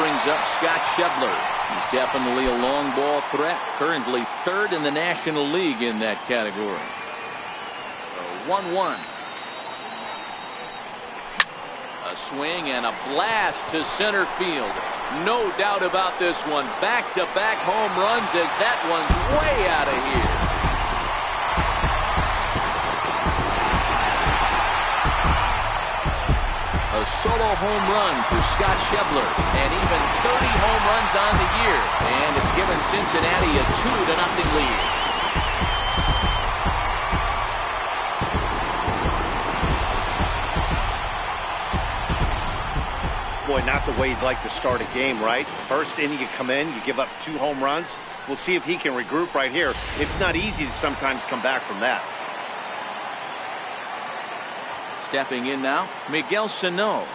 brings up Scott Schebler. He's definitely a long ball threat. Currently third in the National League in that category. 1-1. A swing and a blast to center field. No doubt about this one. Back-to-back home runs as that one's way out of here. A solo home run for Scott Schebler, and even 30 home runs on the year, and it's given Cincinnati a 2-0 lead. Boy, not the way you'd like to start a game, right? First inning, you come in, you give up 2 home runs. We'll see if he can regroup right here. It's not easy to sometimes come back from that. Stepping in now, Miguel Sano.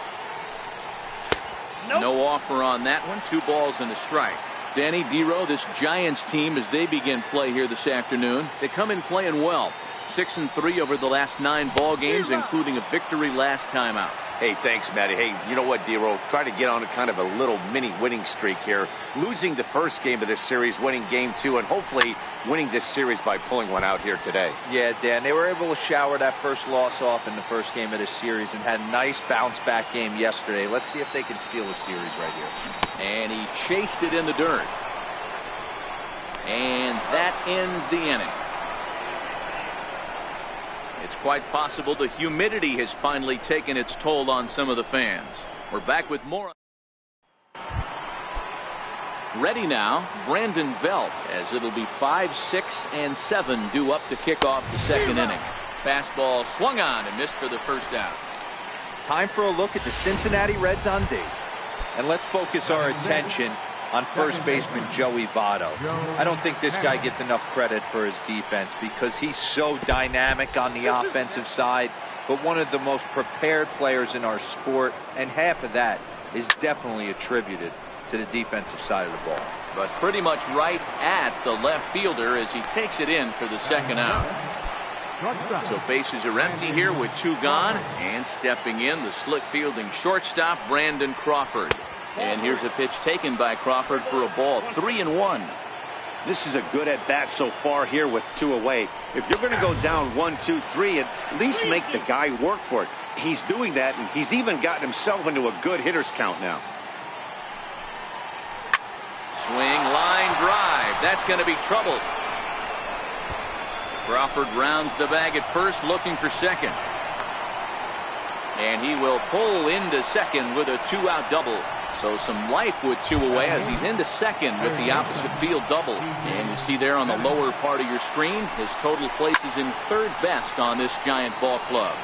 Nope. No offer on that one. 2 balls and a strike. Danny Dero, this Giants team, as they begin play here this afternoon, they come in playing well. 6-3 over the last 9 ball games, including a victory last time out. Hey, thanks, Matty. Hey, you know what, Dero? Try to get on a kind of a little mini winning streak here. Losing the first game of this series, winning game 2, and hopefully winning this series by pulling one out here today. Yeah, Dan, they were able to shower that first loss off in the first game of this series and had a nice bounce-back game yesterday. Let's see if they can steal a series right here. And he chased it in the dirt. And that ends the inning. It's quite possible the humidity has finally taken its toll on some of the fans. We're back with more. Ready now, Brandon Belt, as it'll be 5, 6, and 7 due up to kick off the second inning. Fastball swung on and missed for the first out. Time for a look at the Cincinnati Reds on D. And let's focus our attention on first baseman Joey Votto. I don't think this guy gets enough credit for his defense because he's so dynamic on the offensive side, but one of the most prepared players in our sport, and half of that is definitely attributed to the defensive side of the ball. But pretty much right at the left fielder as he takes it in for the second out. So bases are empty here with 2 gone, and stepping in, the slick fielding shortstop Brandon Crawford. And here's a pitch taken by Crawford for a ball. 3-1. This is a good at-bat so far here with 2 away. If you're going to go down 1, 2, 3, at least make the guy work for it. He's doing that, and he's even gotten himself into a good hitter's count now. Swing, line drive. That's going to be trouble. Crawford rounds the bag at first, looking for second. And he will pull into second with a 2-out double. So some life with 2 away as he's into second with the opposite field double. And you see there on the lower part of your screen, his total places in 3rd best on this Giant ball club.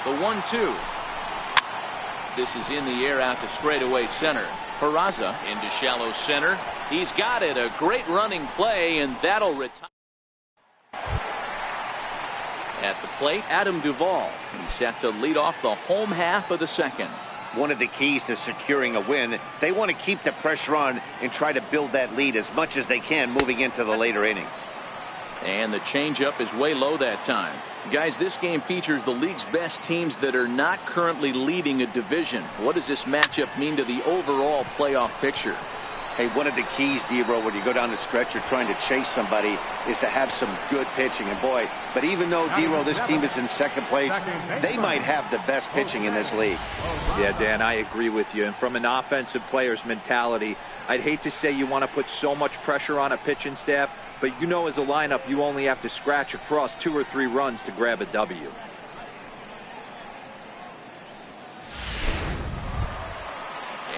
The 1-2. This is in the air out to straightaway center. Peraza into shallow center. He's got it. A great running play, and that'll retire. At the plate, Adam Duvall. He's set to lead off the home half of the second. One of the keys to securing a win, they want to keep the pressure on and try to build that lead as much as they can moving into the later innings. And the changeup is way low that time. Guys, this game features the league's best teams that are not currently leading a division. What does this matchup mean to the overall playoff picture? Hey, one of the keys, Dero, when you go down the stretch, you're trying to chase somebody, is to have some good pitching. And boy, but even though, Dero, this team is in second place, they might have the best pitching in this league. Yeah, Dan, I agree with you. And from an offensive player's mentality, I'd hate to say you want to put so much pressure on a pitching staff, but you know as a lineup, you only have to scratch across 2 or 3 runs to grab a W.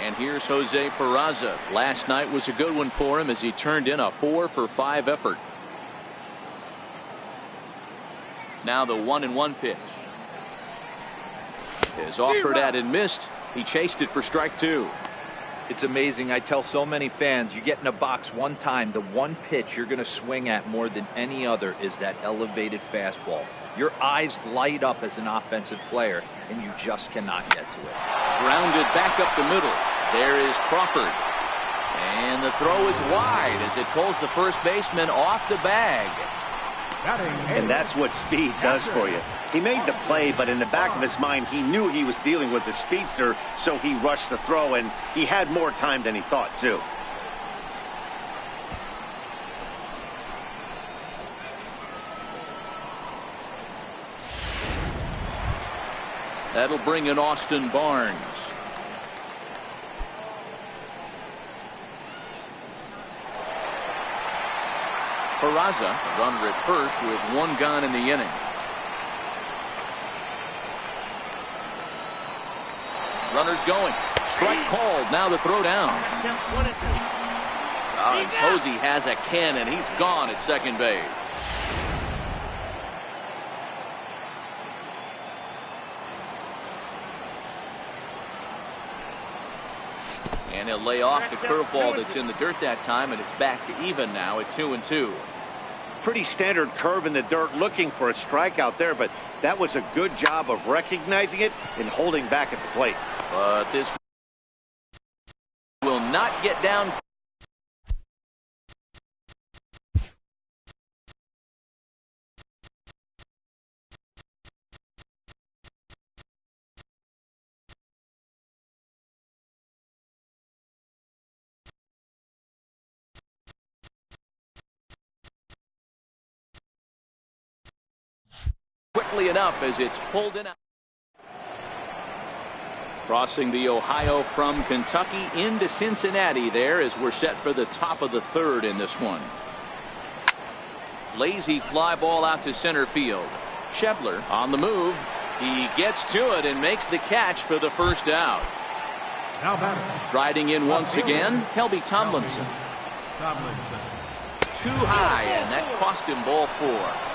And here's Jose Peraza. Last night was a good one for him as he turned in a 4-for-5 effort. Now the 1-1 pitch. Is offered at and missed. He chased it for strike 2. It's amazing. I tell so many fans, you get in a box one time, the one pitch you're going to swing at more than any other is that elevated fastball. Your eyes light up as an offensive player, and you just cannot get to it. Grounded back up the middle. There is Crawford. And the throw is wide as it pulls the first baseman off the bag. And that's what speed does for you. He made the play, but in the back of his mind, he knew he was dealing with the speedster, so he rushed the throw, and he had more time than he thought, too. That'll bring in Austin Barnes. Peraza, runner at first with one gone in the inning. Runners going. Strike called. Now the throw down. And Posey has a cannon. He's gone at second base. And he'll lay off the curveball that's in the dirt that time, and it's back to even now at 2-2. Pretty standard curve in the dirt, looking for a strikeout there, but that was a good job of recognizing it and holding back at the plate. But this will not get down. Quickly enough as it's pulled in. Crossing the Ohio from Kentucky into Cincinnati there as we're set for the top of the third in this one. Lazy fly ball out to center field. Schebler on the move. He gets to it and makes the catch for the first out. Striding in once again, Kelby Tomlinson. Too high, and that cost him ball 4.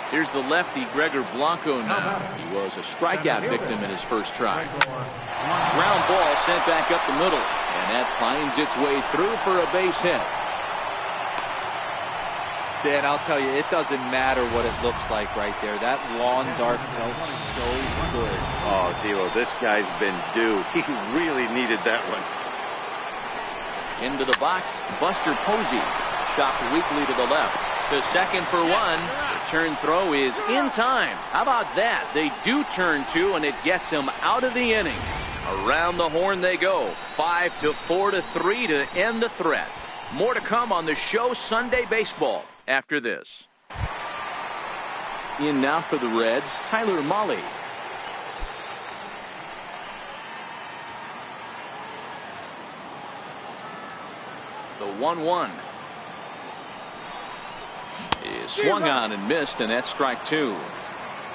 Here's the lefty, Gregor Blanco now. He was a strikeout victim in his first try. Ground ball sent back up the middle, and that finds its way through for a base hit. Dan, I'll tell you, it doesn't matter what it looks like right there. That lawn dart felt so good. Oh, D'Lo, this guy's been due. He really needed that one. Into the box, Buster Posey. Chopped weakly to the left. To second for one. The turn throw is in time. How about that? They do turn 2, and it gets him out of the inning. Around the horn they go. 5-4 to 3 to end the threat. More to come on the show Sunday Baseball after this. In now for the Reds, Tyler Mahle. The 1-1. Is swung on and missed, and that's strike 2.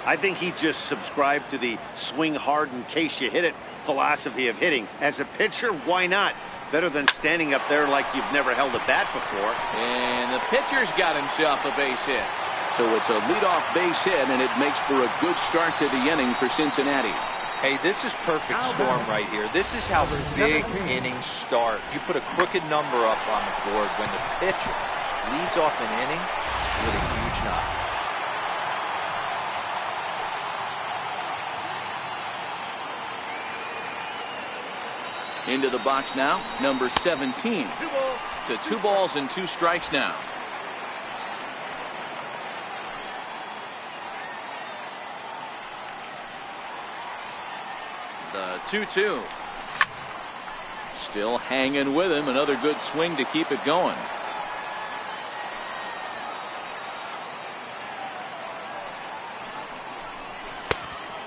I think he just subscribed to the swing hard in case you hit it philosophy of hitting. As a pitcher, why not? Better than standing up there like you've never held a bat before. And the pitcher's got himself a base hit. So it's a leadoff base hit, and it makes for a good start to the inning for Cincinnati. Hey, this is perfect storm right here. This is how big innings start. You put a crooked number up on the board when the pitcher leads off an inning with a huge knock. Into the box now, number 17. To 2 balls and 2 strikes now. The 2-2. Still hanging with him. Another good swing to keep it going.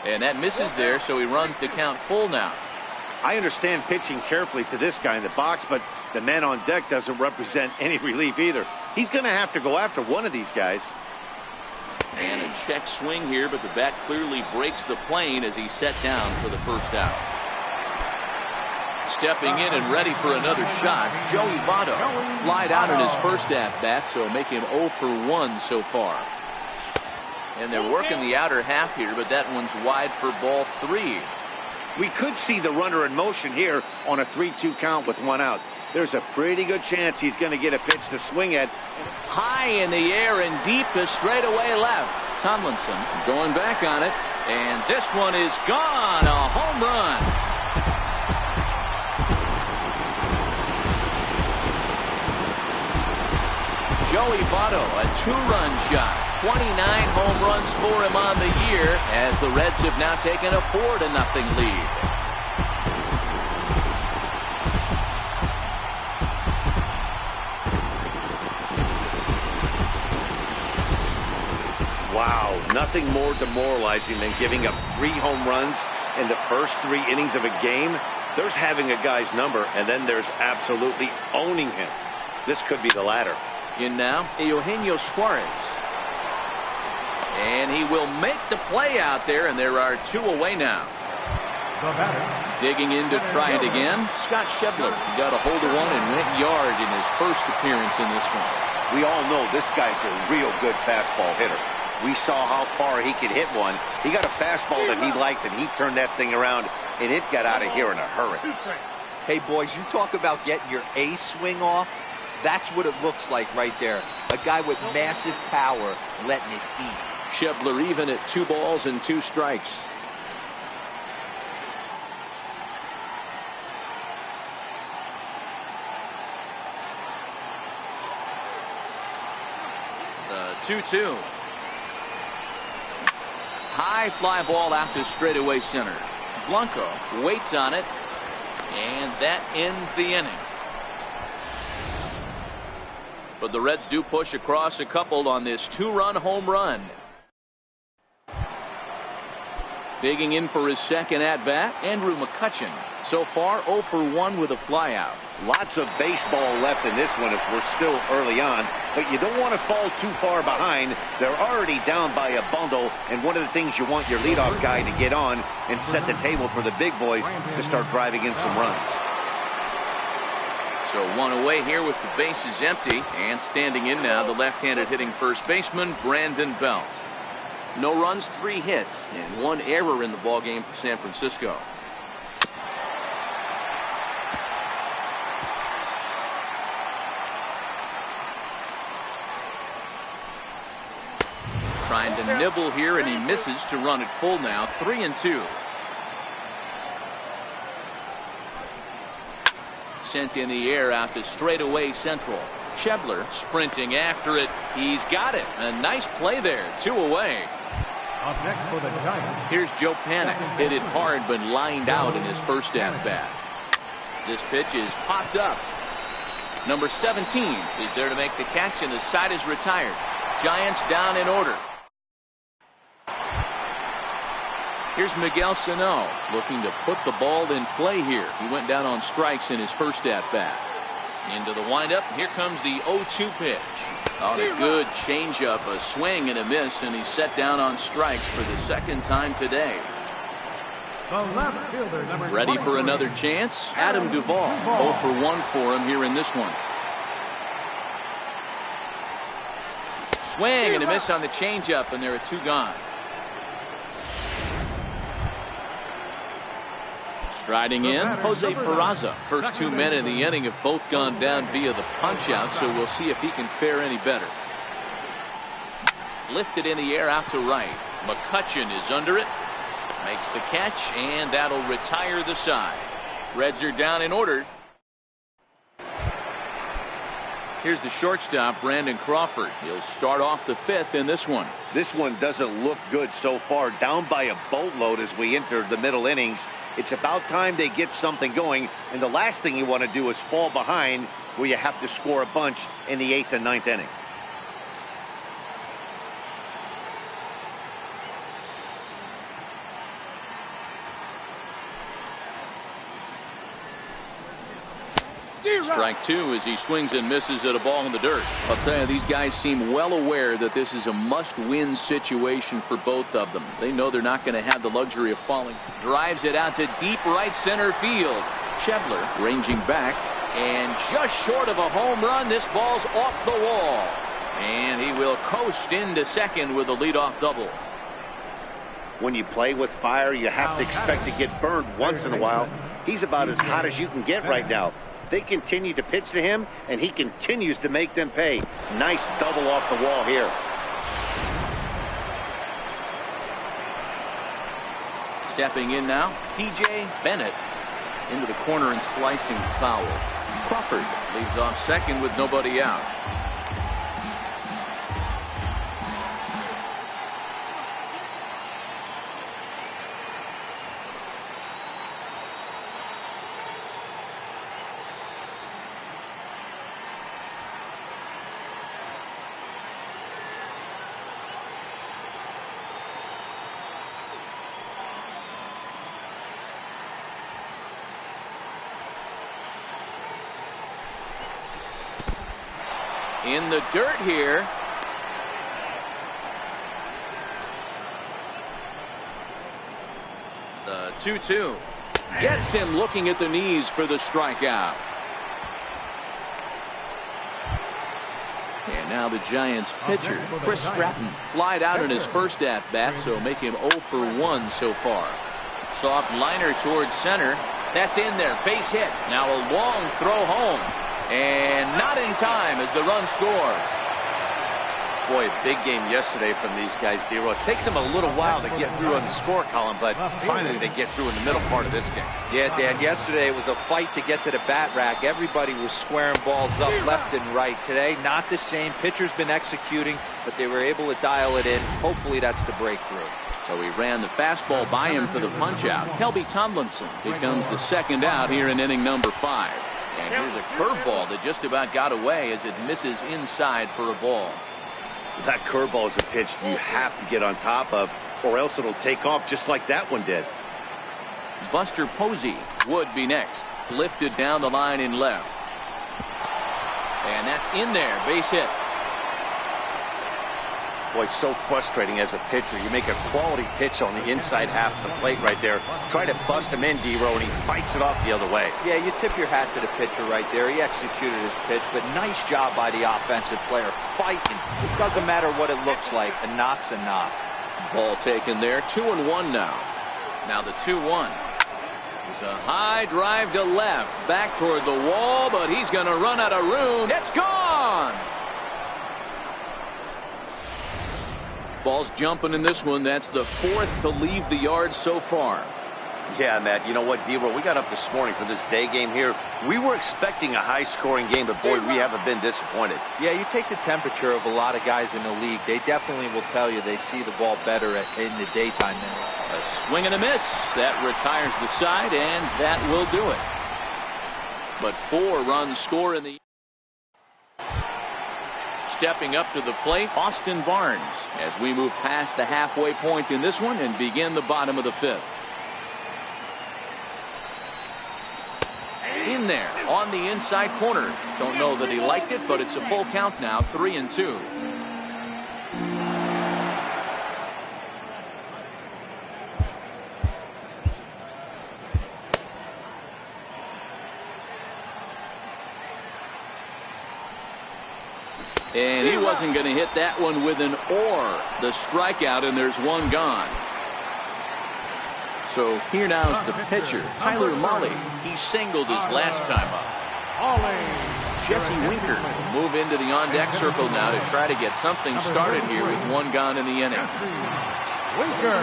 And that misses there, so he runs the count full now. I understand pitching carefully to this guy in the box, but the man on deck doesn't represent any relief either. He's going to have to go after one of these guys. And a check swing here, but the bat clearly breaks the plane as he's set down for the first out. Stepping in and ready for another shot, Joey Votto. Flied out in his first at-bat, so making 0 for 1 so far. And they're working the outer half here, but that one's wide for ball 3. We could see the runner in motion here on a 3-2 count with 1 out. There's a pretty good chance he's going to get a pitch to swing at. High in the air and deep to straightaway left. Tomlinson going back on it, and this one is gone. A home run. Joey Votto, a 2-run shot. 29 home runs for him on the year as the Reds have now taken a 4-0 lead. Wow, nothing more demoralizing than giving up 3 home runs in the first 3 innings of a game. There's having a guy's number, and then there's absolutely owning him. This could be the latter. In now, Eugenio Suarez. And he will make the play out there, and there are 2 away now. Digging in to try it again, Scott Schebler. He got a hold of one and went yard in his first appearance in this one. We all know this guy's a real good fastball hitter. We saw how far he could hit one. He got a fastball that he liked, and he turned that thing around, and it got out of here in a hurry. Hey, boys, you talk about getting your A swing off. That's what it looks like right there. A guy with massive power letting it eat. Schebler even at 2 balls and 2 strikes. The 2-2. High fly ball out to straightaway center. Blanco waits on it, and that ends the inning. But the Reds do push across a couple on this 2-run home run. Digging in for his second at-bat, Andrew McCutchen. So far, 0 for 1 with a flyout. Lots of baseball left in this one as we're still early on, but you don't want to fall too far behind. They're already down by a bundle, and one of the things you want your leadoff guy to get on and set the table for the big boys to start driving in some runs. So 1 away here with the bases empty, and standing in now the left-handed hitting first baseman Brandon Belt. No runs, 3 hits, and 1 error in the ballgame for San Francisco. Trying to nibble here, and he misses to run it full now. 3-2. Sent in the air out to straightaway central. Schebler sprinting after it. He's got it. A nice play there. 2 away. Up next for the Giants. Here's Joe Panik. Hit it hard but lined out in his first at-bat. This pitch is popped up. Number 17 is there to make the catch, and the side is retired. Giants down in order. Here's Miguel Sano looking to put the ball in play here. He went down on strikes in his first at-bat. Into the windup. Here comes the 0-2 pitch. On a good changeup, a swing and a miss, and he's set down on strikes for the second time today. The left fielder, number Ready for another chance? Adam Duvall. 0 for 1 for him here in this one. Swing and a miss on the changeup, and there are 2 gone. Striding in, Jose Peraza. First 2 men in the inning have both gone down via the punch-out, so we'll see if he can fare any better. Lifted in the air out to right. McCutchen is under it. Makes the catch, and that'll retire the side. Reds are down in order. Here's the shortstop, Brandon Crawford. He'll start off the 5th in this one. This one doesn't look good so far. Down by a boatload as we enter the middle innings. It's about time they get something going, and the last thing you want to do is fall behind where you have to score a bunch in the 8th and 9th inning. Strike 2 as he swings and misses at a ball in the dirt. I'll tell you, these guys seem well aware that this is a must-win situation for both of them. They know they're not going to have the luxury of falling. Drives it out to deep right center field. Schebler ranging back, and just short of a home run. This ball's off the wall, and he will coast into second with a leadoff double. When you play with fire, you have to expect to get burned once in a while. He's about as hot as you can get right now. They continue to pitch to him, and he continues to make them pay. Nice double off the wall here. Stepping in now, T.J. Bennett into the corner and slicing foul. Crawford leads off second with nobody out. In the dirt here. The 2-2. Gets him looking at the knees for the strikeout. And now the Giants pitcher, Chris Stratton, flied out in his first at-bat, so make him 0 for 1 so far. Soft liner towards center. That's in there. Base hit. Now a long throw home. And not in time as the run scores. Boy, a big game yesterday from these guys, D-Roll. It takes them a little while to get through on the score column, but finally they get through in the middle part of this game. Yeah, Dan, yesterday it was a fight to get to the bat rack. Everybody was squaring balls up left and right. Today, not the same. Pitcher's been executing, but they were able to dial it in. Hopefully that's the breakthrough. So he ran the fastball by him for the punch-out. Kelby Tomlinson becomes the second out here in inning number 5. And here's a curveball that just about got away as it misses inside for a ball. That curveball is a pitch you have to get on top of, or else it'll take off just like that one did. Buster Posey would be next. Lifted down the line in left. And that's in there. Base hit. Boy, so frustrating as a pitcher. You make a quality pitch on the inside half of the plate right there. Try to bust him in, D-Row, and he fights it off the other way. Yeah, you tip your hat to the pitcher right there. He executed his pitch, but nice job by the offensive player. Fighting. It doesn't matter what it looks like. A knock's a knock. Ball taken there. 2-1 now. Now the 2-1. It's a high drive to left. Back toward the wall, but he's going to run out of room. It's gone! Ball's jumping in this one. That's the 4th to leave the yard so far. Yeah, Matt, you know what, D-Roll, we got up this morning for this day game here. We were expecting a high-scoring game, but, boy, we haven't been disappointed. Yeah, you take the temperature of a lot of guys in the league. They definitely will tell you they see the ball better in the daytime now. A swing and a miss. That retires the side, and that will do it. But 4 runs score in the... Stepping up to the plate, Austin Barnes, as we move past the halfway point in this one and begin the bottom of the 5th. In there on the inside corner. Don't know that he liked it, but it's a full count now, 3-2. And he wasn't going to hit that one with an or. The strikeout, and there's one gone. So here now is the pitcher, Tyler Mahle. He singled his last time up. Jesse Winker will move into the on-deck circle now to try to get something started here with one gone in the inning. Winker.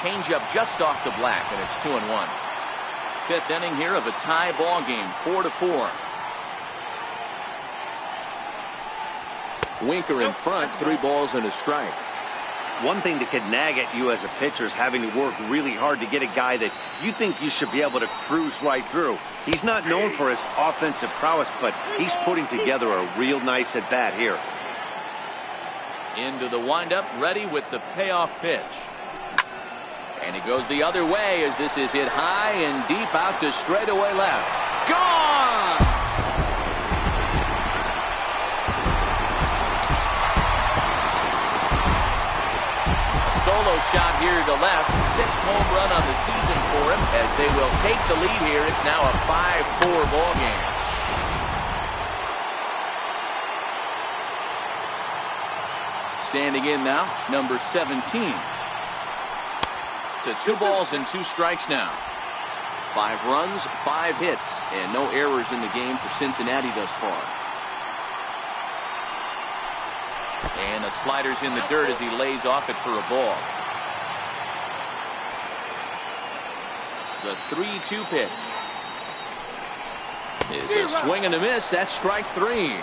Change up just off the black, and it's 2-1. 5th inning here of a tie ball game, 4-4. Winker in front, 3 balls and a strike. One thing that could nag at you as a pitcher is having to work really hard to get a guy that you think you should be able to cruise right through. He's not known for his offensive prowess, but he's putting together a real nice at-bat here. Into the windup, ready with the payoff pitch. And he goes the other way as this is hit high and deep out to straightaway left. Gone! Solo shot here to left. 6th home run on the season for him as they will take the lead here. It's now a 5-4 ball game. Standing in now, number 17. To 2 balls and 2 strikes now. 5 runs, 5 hits, and no errors in the game for Cincinnati thus far. And the slider's in the dirt as he lays off it for a ball. The 3-2 pitch. Is a swing and a miss. That's strike 3.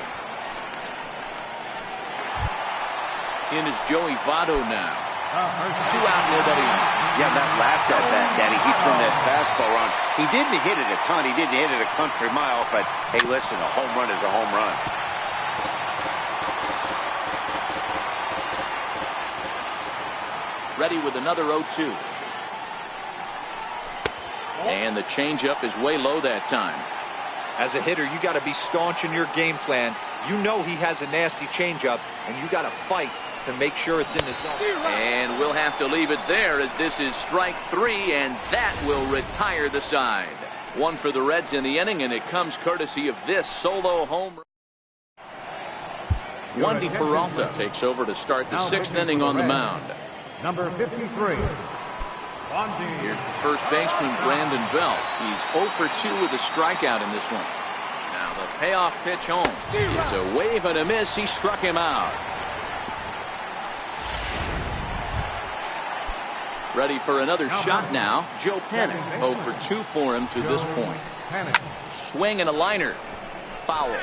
In is Joey Votto now. 2 out, nobody on. Yeah, that last at-bat, Danny, he turned that fastball around. He didn't hit it a ton. He didn't hit it a country mile, but, hey, listen, a home run is a home run. Ready with another 0-2. And the changeup is way low that time. As a hitter, you got to be staunch in your game plan. You know he has a nasty changeup, and you got to fight to make sure it's in the zone. And we'll have to leave it there, as this is strike 3, and that will retire the side. One for the Reds in the inning, and it comes courtesy of this solo home run. Wandy Peralta takes over to start the 6th inning on the mound. Number 53. Here's the first baseman, Brandon Belt. He's 0 for 2 with a strikeout in this one. Now the payoff pitch home. It's a wave and a miss. He struck him out. Ready for another shot now. Joe Panic. 0 for 2 for him to this point. Swing and a liner. Foul.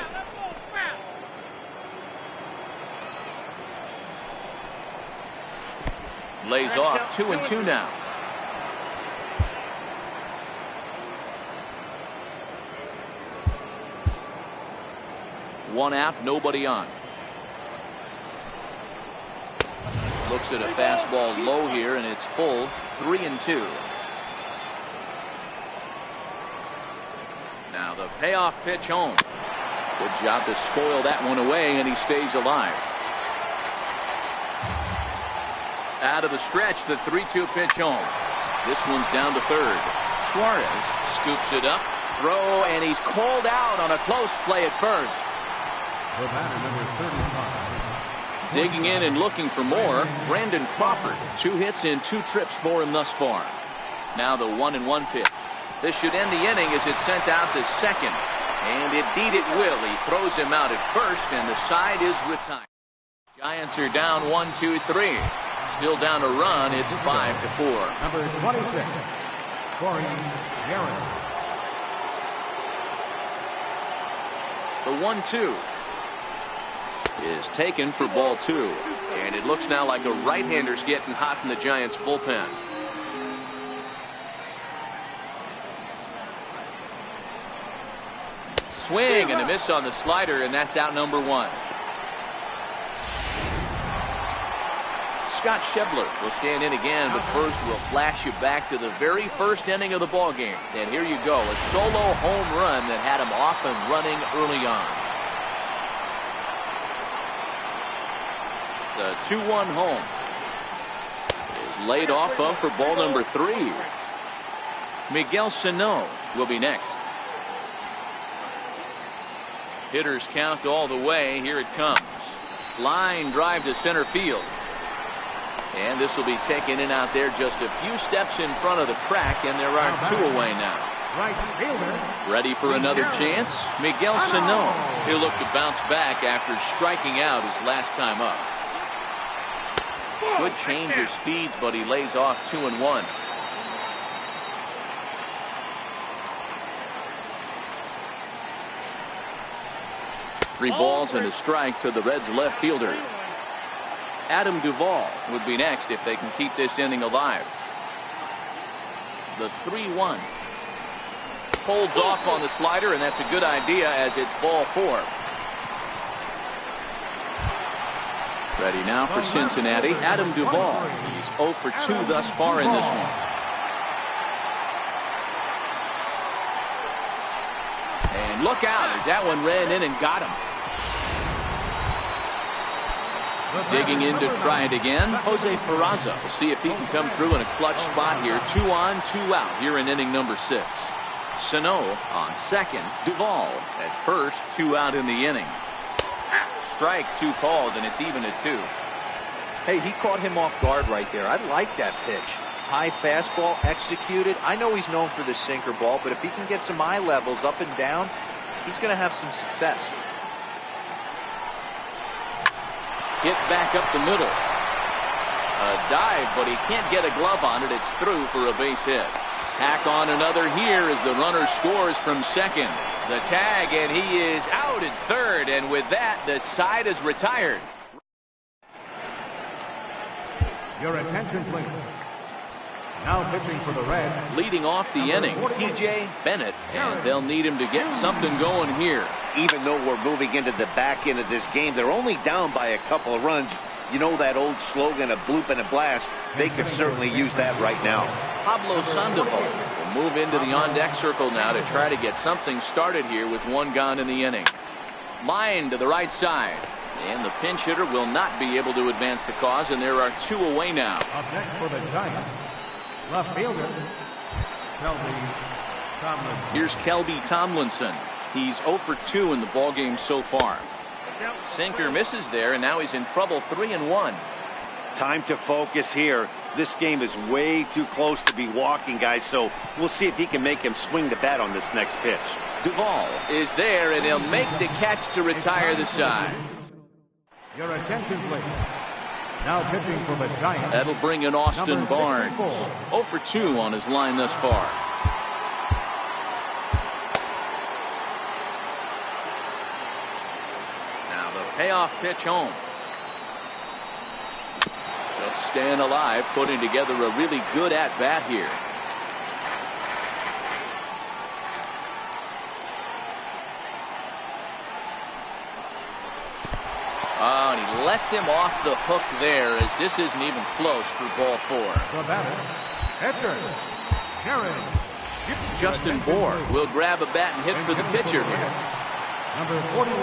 Lays off. 2-2 now. One out, nobody on. Looks at a fastball low here, and it's full. 3-2. Now the payoff pitch home. Good job to spoil that one away, and he stays alive. Out of the stretch, the 3-2 pitch home. This one's down to third. Suarez scoops it up. Throw, and he's called out on a close play at first. The batter, number 35. Digging in and looking for more, Brandon Crawford. 2 hits in 2 trips for him thus far. Now the 1-1 pitch. This should end the inning as it's sent out to second. And indeed it will. He throws him out at first, and the side is retired. Giants are down 1-2-3. Still down a run. It's 5-4. Number 26. Corey Garrett. The 1-2 is taken for ball 2. And it looks now like a right-hander's getting hot in the Giants bullpen. Swing and a miss on the slider, and that's out number 1. Scott Schebler will stand in again, but first we'll flash you back to the very first inning of the ball game. And here you go, a solo home run that had him off and running early on. The 2-1 home is laid off of for ball number 3. Miguel Sano will be next. Hitters count all the way. Here it comes. Line drive to center field. And this will be taken in out there just a few steps in front of the track, and there are 2 away now. Right fielder. Ready for another chance? Miguel Sano. He'll look to bounce back after striking out his last time up. Good change of speeds, but he lays off 2-1. Three balls and a strike to the Reds left fielder. Adam Duvall would be next if they can keep this inning alive. The 3-1. Holds off on the slider, and that's a good idea as it's ball 4. Ready now for Cincinnati, Adam Duvall. He's 0 for 2 thus far in this one. And look out as that one ran in and got him. Digging in to try it again, Jose Peraza. We'll see if he can come through in a clutch spot here. 2 on, 2 out here in inning number 6. Sano on second. Duvall at first. 2 out in the inning. Strike 2 called, and it's even at 2. Hey, he caught him off guard right there. I like that pitch. High fastball executed. I know he's known for the sinker ball, but if he can get some eye levels up and down, he's going to have some success. Hit back up the middle. A dive, but he can't get a glove on it. It's through for a base hit. Tack on another here as the runner scores from second. The tag, and he is out at third, and with that, the side is retired. Your attention, please. Now pitching for the Reds. Leading off the inning, TJ Bennett, and they'll need him to get something going here. Even though we're moving into the back end of this game, they're only down by a couple of runs. You know that old slogan, a bloop and a blast. They could certainly use that right now. Pablo Sandoval will Move into the on-deck circle now to try to get something started here with one gone in the inning. Line to the right side. And the pinch hitter will not be able to advance the cause, and there are 2 away now. Up next for the Giants, left fielder, Kelby Tomlinson. Here's Kelby Tomlinson. He's 0 for 2 in the ballgame so far. Sinker misses there, and now he's in trouble. 3-1. Time to focus here. This game is way too close to be walking, guys, so we'll see if he can make him swing the bat on this next pitch. Duvall is there, and he'll make the catch to retire the side. Your attention, please. Now pitching for the Giants. That'll bring in Austin Barnes. 0 for 2 on his line thus far. Now the payoff pitch home. Just staying alive, putting together a really good at-bat here. Oh, and he lets him off the hook there, as this isn't even close for ball 4. The batter, pitcher, Karen. Justin Bohr will grab a bat and hit for the pitcher here. Number 41,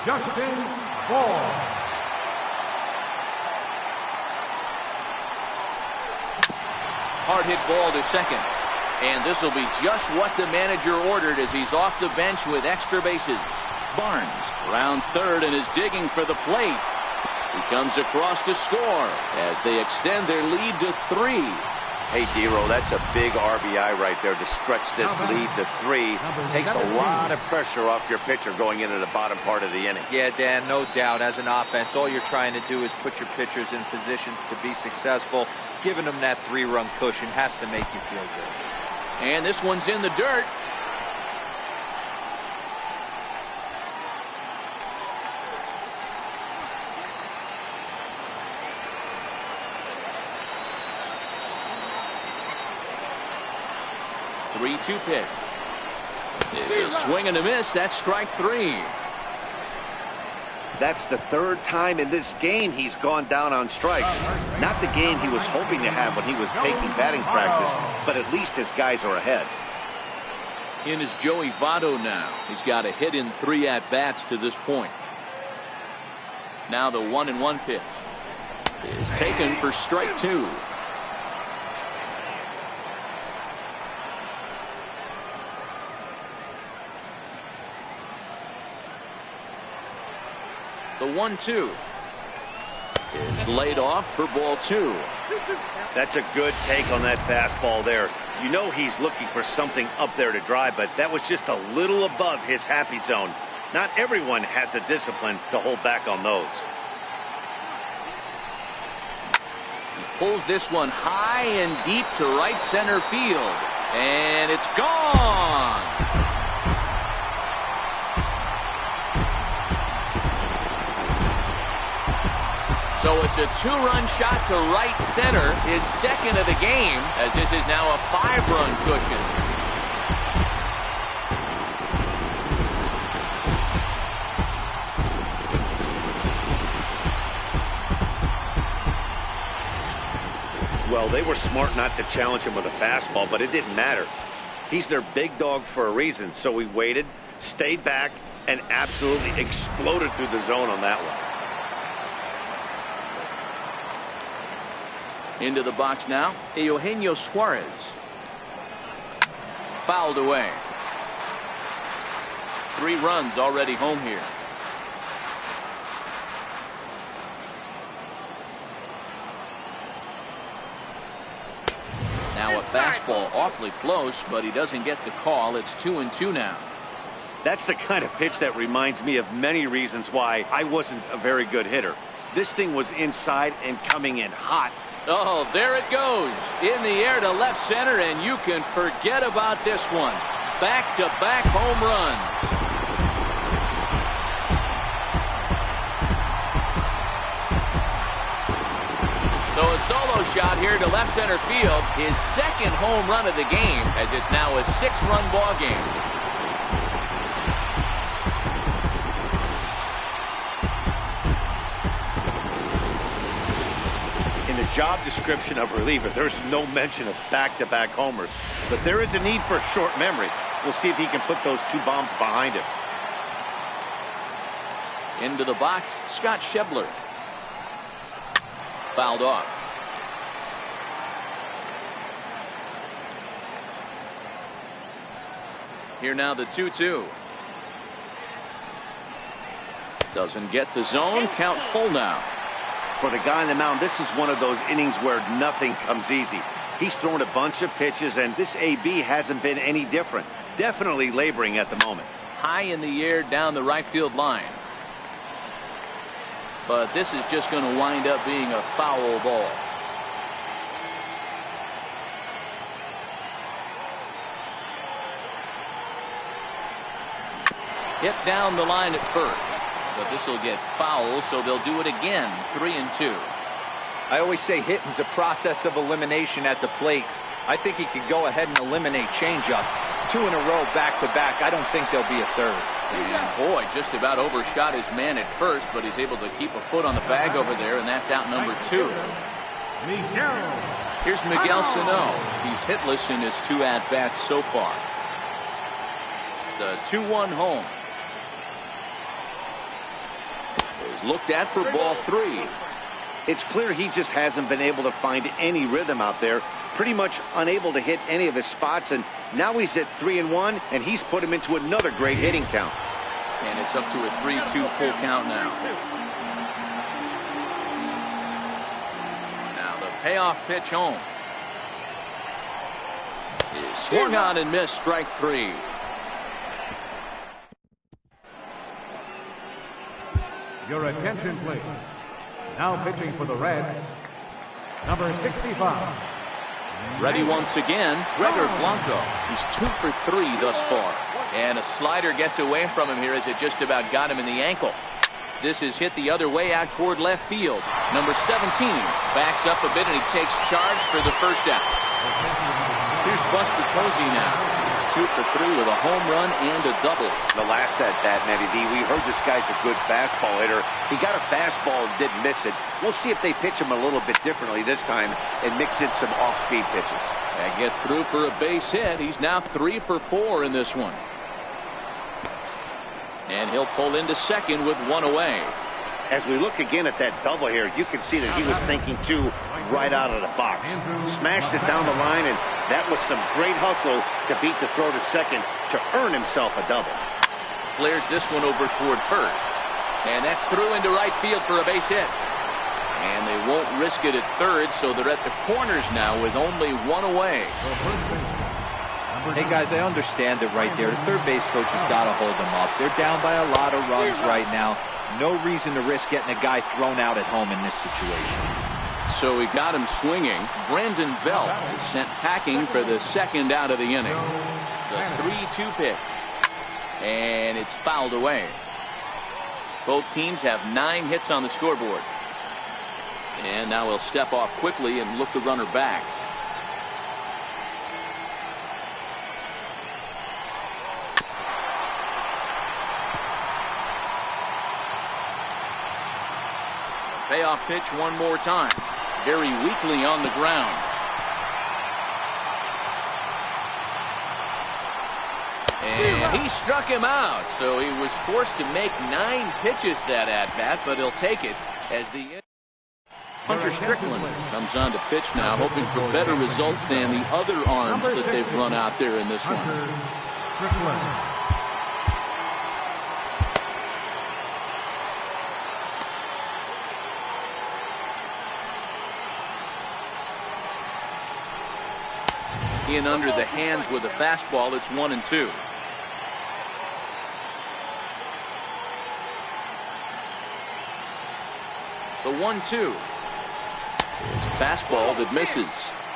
Justin Bohr. Hard hit ball to second. And this will be just what the manager ordered as he's off the bench with extra bases. Barnes rounds third and is digging for the plate. He comes across to score as they extend their lead to 3. Hey, D-Row, that's a big RBI right there to stretch this lead to 3. Takes a lot of pressure off your pitcher going into the bottom part of the inning. Yeah, Dan, no doubt. As an offense, all you're trying to do is put your pitchers in positions to be successful. Giving them that 3-run cushion has to make you feel good. And this one's in the dirt. Three-two pitch. It's a swing and a miss. That's strike 3. That's the 3rd time in this game he's gone down on strikes. Not the game he was hoping to have when he was taking batting practice, but at least his guys are ahead. In is Joey Votto now. He's got a hit in 3 at-bats to this point. Now the 1-1 pitch is taken for strike 2. The 1-2 is laid off for ball 2. That's a good take on that fastball there. You know he's looking for something up there to drive, but that was just a little above his happy zone. Not everyone has the discipline to hold back on those. He pulls this one high and deep to right center field, and it's gone. So it's a 2-run shot to right center, his 2nd of the game, as this is now a 5-run cushion. Well, they were smart not to challenge him with a fastball, but it didn't matter. He's their big dog for a reason, so he waited, stayed back, and absolutely exploded through the zone on that one. Into the box now, Eugenio Suarez. Fouled away. 3 runs already home here. Now a fastball awfully close, but he doesn't get the call. It's 2-2 now. That's the kind of pitch that reminds me of many reasons why I wasn't a very good hitter. This thing was inside and coming in hot. Oh, there it goes. In the air to left center, and you can forget about this one. Back-to-back home runs. So a solo shot here to left center field. His 2nd home run of the game, as it's now a 6-run ball game. job description of reliever, there's no mention of back-to-back homers. But there is a need for short memory. We'll see if he can put those 2 bombs behind him. Into the box, Scott Schebler. Fouled off. Here now the 2-2. Doesn't get the zone. Count full now. For the guy on the mound, this is one of those innings where nothing comes easy. He's thrown a bunch of pitches, and this AB hasn't been any different. Definitely laboring at the moment. High in the air down the right field line. But this is just going to wind up being a foul ball. Hit down the line at first. But this will get foul, so they'll do it again. 3-2. I always say hitting's a process of elimination at the plate. I think he could go ahead and eliminate changeup. 2 in a row back-to-back. I don't think there'll be a third. And boy, just about overshot his man at first, but he's able to keep a foot on the bag over there, and that's out number 2. Here's Miguel Sano. He's hitless in his 2 at-bats so far. The 2-1 home. Is looked at for ball 3. It's clear he just hasn't been able to find any rhythm out there. Pretty much unable to hit any of his spots, and now he's at 3-1, and he's put him into another great hitting count. And it's up to a 3-2 full count now. Now the payoff pitch home. Is swung on and missed. Strike 3. Your attention, please. Now pitching for the Reds, number 65. Ready once again, Gregor Blanco. He's 2 for 3 thus far. And a slider gets away from him here as it just about got him in the ankle. This is hit the other way out toward left field. Number 17 backs up a bit and he takes charge for the first out. Here's Buster Posey now. 2 for 3 with a home run and a double. The last at-bat, Matty V, we heard this guy's a good fastball hitter. He got a fastball and didn't miss it. We'll see if they pitch him a little bit differently this time and mix in some off-speed pitches. That gets through for a base hit. He's now 3 for 4 in this one. And he'll pull into second with 1 away. As we look again at that double here, you can see that he was thinking, too, right out of the box. Smashed it down the line, and that was some great hustle to beat the throw to second to earn himself a double. Flares this one over toward first. And that's through into right field for a base hit. And they won't risk it at third, so they're at the corners now with only 1 away. Hey, guys, I understand it right there. The third base coach has got to hold them up. They're down by a lot of runs right now. No reason to risk getting a guy thrown out at home in this situation. So he got him swinging. Brandon Belt is sent packing for the second out of the inning. The 3-2 pitch. And it's fouled away. Both teams have 9 hits on the scoreboard. And now he'll step off quickly and look the runner back. Payoff pitch one more time. Very weakly on the ground. And he struck him out. So he was forced to make 9 pitches that at-bat, but he'll take it as the Hunter Strickland comes on to pitch now, hoping for better results than the other arms that they've run out there in this one. In under the hands with a fastball. It's 1-2. The 1-2 is a fastball that misses.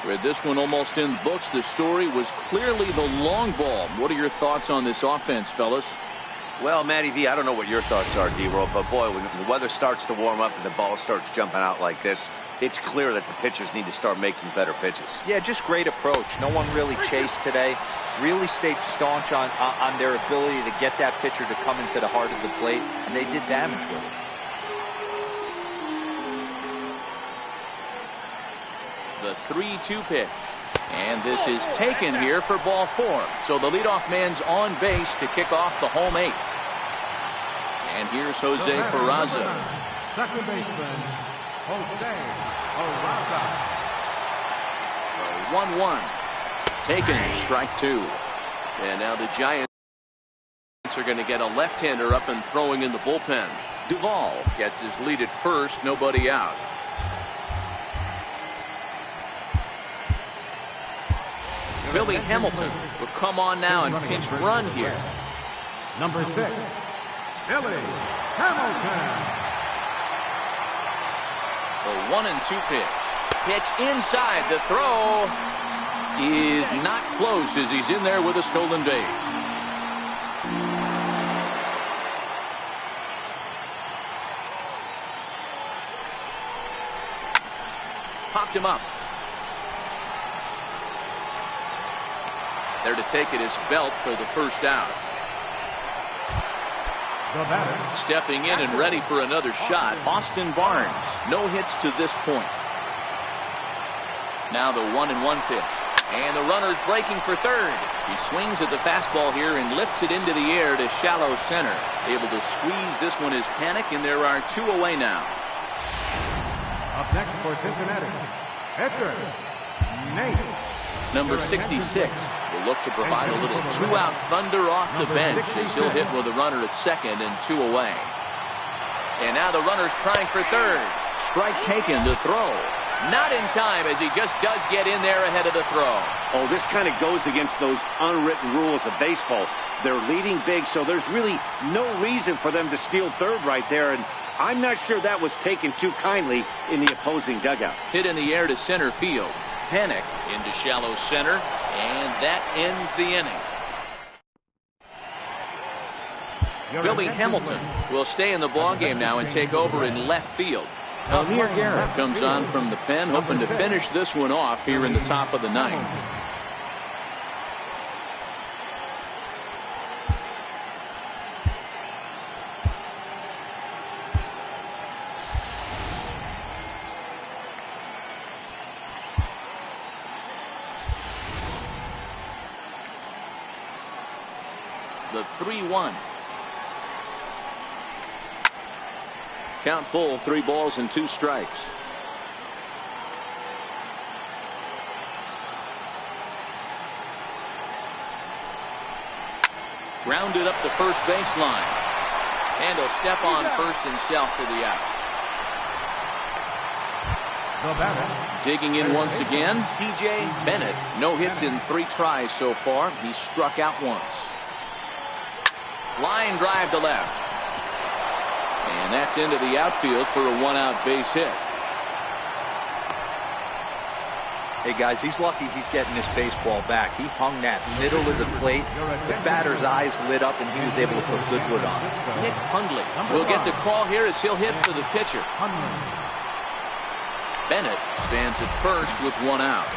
With this one almost in books, the story was clearly the long ball. What are your thoughts on this offense, fellas? Well, Matty V, I don't know what your thoughts are, D-Roll, but boy, when the weather starts to warm up and the ball starts jumping out like this, it's clear that the pitchers need to start making better pitches. Yeah, just great approach. No one really chased today. Really stayed staunch on their ability to get that pitcher to come into the heart of the plate, and they did damage with it. The 3-2 pitch. And this is taken here for ball 4. So the leadoff man's on base to kick off the home 8. And here's Jose Peraza. Second baseman, Jose Peraza. 1-1. Taken, strike 2. And now the Giants are going to get a left-hander up and throwing in the bullpen. Duvall gets his lead at first, nobody out. Billy Hamilton will come on now and pinch run here. Number 6, Billy Hamilton. The 1-2 pitch. Pitch inside. The throw is not close as he's in there with a stolen base. Popped him up. There to take it is Belt for the first out. Stepping in and ready for another shot, Austin Barnes. No hits to this point. Now the 1-1 pitch. And the runner's breaking for third. He swings at the fastball here and lifts it into the air to shallow center. Able to squeeze this one is Panic, and there are 2 away now. Up next for Cincinnati, pitcher Nate. Number 66 will look to provide a little 2-out thunder off the bench as he'll hit with a runner at second and 2 away. And now the runner's trying for third. Strike taken to throw. Not in time as he just does get in there ahead of the throw. Oh, this kind of goes against those unwritten rules of baseball. They're leading big, so there's really no reason for them to steal third right there. And I'm not sure that was taken too kindly in the opposing dugout. Hit in the air to center field. Panic into shallow center, and that ends the inning. Billy Hamilton will stay in the ballgame now and take over in left field. Amir Garrett comes on from the pen, hoping to finish this one off here in the top of the 9th. The 3-1. Count full, 3 balls and 2 strikes. Grounded up the first baseline. And he'll step on first himself for the out. Digging in once again, TJ Bennett. No hits in 3 tries so far. He's struck out once. Line drive to left. And that's into the outfield for a 1-out base hit. Hey, guys, he's lucky he's getting this baseball back. He hung that middle of the plate. The batter's eyes lit up, and he was able to put good wood on it. Nick Hundley will get the call here as he'll hit for the pitcher. Bennett stands at first with 1 out.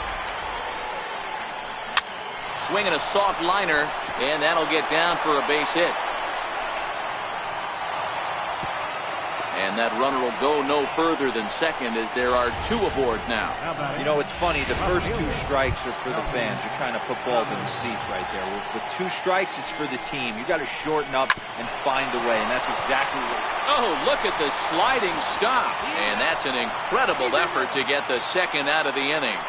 Swinging a soft liner, and that'll get down for a base hit. And that runner will go no further than second as there are 2 aboard now. You know, it's funny. The first 2 strikes are for the fans. You're trying to put balls in the seats right there. With 2 strikes, it's for the team. You got to shorten up and find a way, and that's exactly what. Oh, look at the sliding stop. And that's an incredible effort to get the second out of the inning.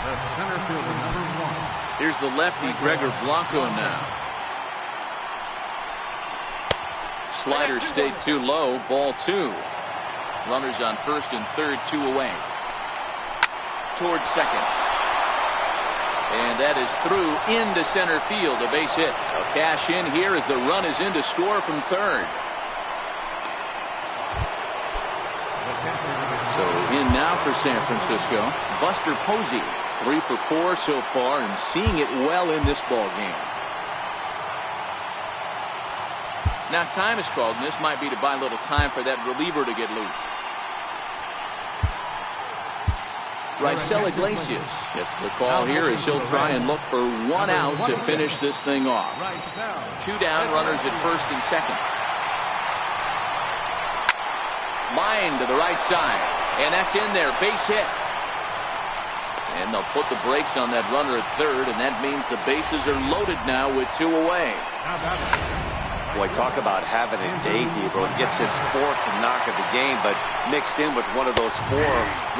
Center fielder, number 1. Here's the lefty, Gregor Blanco now. Slider stayed too low. Ball 2. Runners on first and third, 2 away. Towards second. And that is through into center field. A base hit. A cash in here as the run is in to score from third. So in now for San Francisco, Buster Posey. 3 for 4 so far and seeing it well in this ball game. Now time is called, and this might be to buy a little time for that reliever to get loose. Raisel Iglesias gets the call here as he'll try and look for 1 out to finish this thing off. 2 down, runners at first and second. Line to the right side. And that's in there, base hit. And they'll put the brakes on that runner at third, and that means the bases are loaded now with 2 away. Boy, talk about having a day, Debo. He gets his 4th knock of the game, but mixed in with one of those 4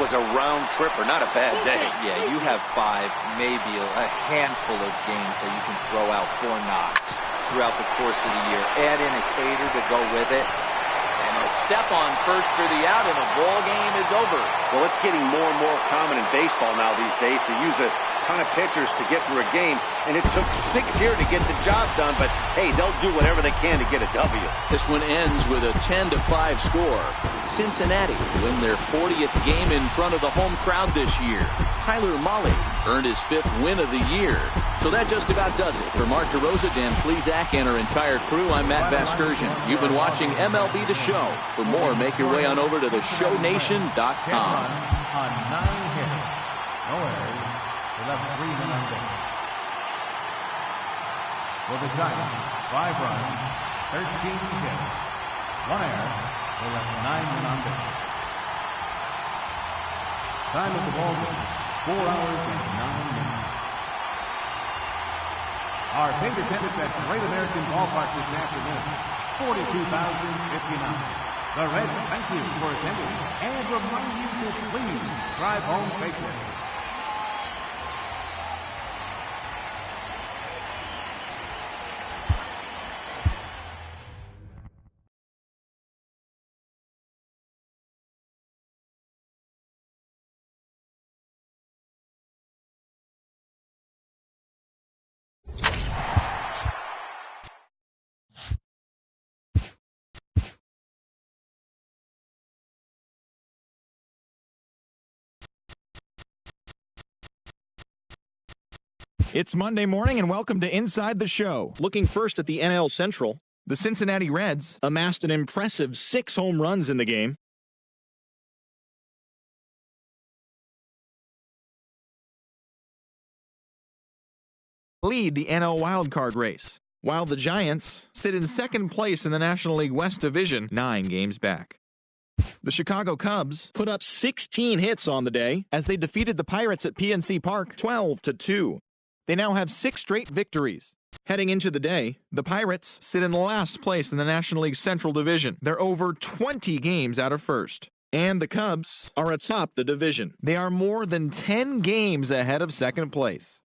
was a round tripper. Not a bad day. Yeah, you have 5, maybe a handful of games that you can throw out 4 knocks throughout the course of the year. Add in a cater to go with it. And a step on first for the out, and the ball game is over. Well, it's getting more and more common in baseball now these days to use a ton of pitchers to get through a game, and it took 6 here to get the job done, but hey, they'll do whatever they can to get a W. This one ends with a 10-5 score. Cincinnati win their 40th game in front of the home crowd this year. Tyler Mahle earned his 5th win of the year. So that just about does it. For Mark DeRosa, Dan Plesac, and our entire crew, I'm Matt Vasgersian. You've been watching MLB The Show. For more, make your way on over to theshownation.com. On 9 hits. No errors. They left 3 men on base. For the Giants, 5 runs, 13 hits, 1 error. They left 9 men on base. Time of the ball game, 4 hours and 9 minutes. Our paid attendance at Great American Ballpark this afternoon, 42,059. The Reds thank you for attending and remind you to please drive home safely. It's Monday morning and welcome to Inside the Show. Looking first at the NL Central, the Cincinnati Reds amassed an impressive 6 home runs in the game. Lead the NL wildcard race, while the Giants sit in second place in the National League West Division, 9 games back. The Chicago Cubs put up 16 hits on the day as they defeated the Pirates at PNC Park 12-2. They now have 6 straight victories. Heading into the day, the Pirates sit in last place in the National League Central Division. They're over 20 games out of first. And the Cubs are atop the division. They are more than 10 games ahead of second place.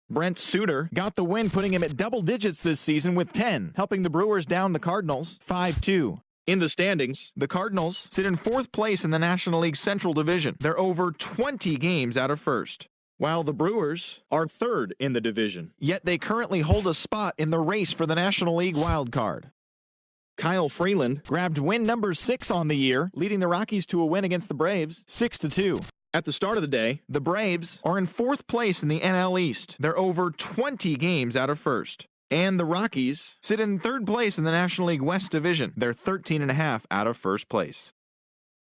Brent Suter got the win, putting him at double digits this season with 10, helping the Brewers down the Cardinals 5-2. In the standings, the Cardinals sit in 4th place in the National League Central Division. They're over 20 games out of first, while the Brewers are 3rd in the division. Yet they currently hold a spot in the race for the National League wild card. Kyle Freeland grabbed win number 6 on the year, leading the Rockies to a win against the Braves 6-2. At the start of the day, the Braves are in 4th place in the NL East. They're over 20 games out of first. And the Rockies sit in 3rd place in the National League West Division. They're 13.5 out of first place.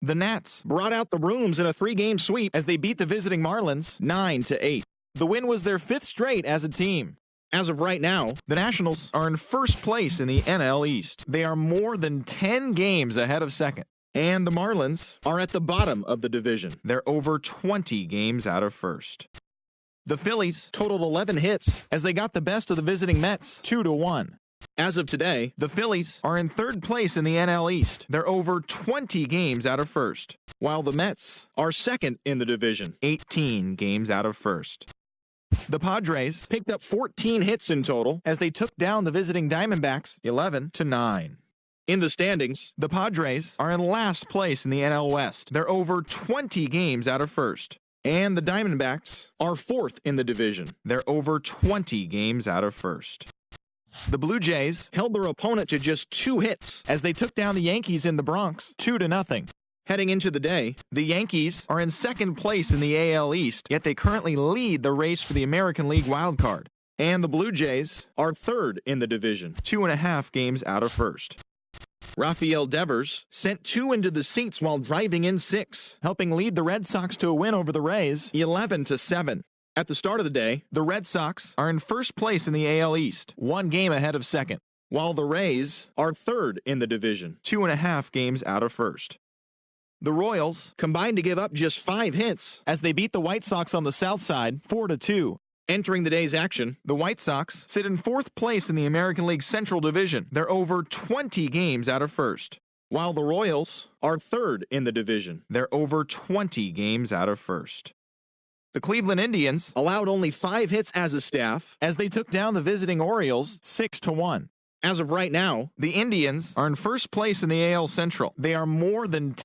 The Nats brought out the rooms in a 3-game sweep as they beat the visiting Marlins 9-8. The win was their 5th straight as a team. As of right now, the Nationals are in 1st place in the NL East. They are more than 10 games ahead of second. And the Marlins are at the bottom of the division. They're over 20 games out of first. The Phillies totaled 11 hits as they got the best of the visiting Mets 2-1. As of today, the Phillies are in 3rd place in the NL East. They're over 20 games out of first, while the Mets are 2nd in the division, 18 games out of first. The Padres picked up 14 hits in total as they took down the visiting Diamondbacks 11-9. In the standings, the Padres are in last place in the NL West. They're over 20 games out of first. And the Diamondbacks are 4th in the division. They're over 20 games out of first. The Blue Jays held their opponent to just 2 hits as they took down the Yankees in the Bronx 2-0. Heading into the day, the Yankees are in 2nd place in the AL East, yet they currently lead the race for the American League wildcard. And the Blue Jays are 3rd in the division, 2.5 games out of first. Rafael Devers sent 2 into the seats while driving in 6, helping lead the Red Sox to a win over the Rays 11-7. At the start of the day, the Red Sox are in 1st place in the AL East, 1 game ahead of second, while the Rays are 3rd in the division, 2.5 games out of first. The Royals combined to give up just 5 hits as they beat the White Sox on the south side 4-2. Entering the day's action, the White Sox sit in 4th place in the American League Central Division. They're over 20 games out of first, while the Royals are 3rd in the division. They're over 20 games out of first. The Cleveland Indians allowed only 5 hits as a staff as they took down the visiting Orioles 6-1. As of right now, the Indians are in first place in the AL Central. They are more than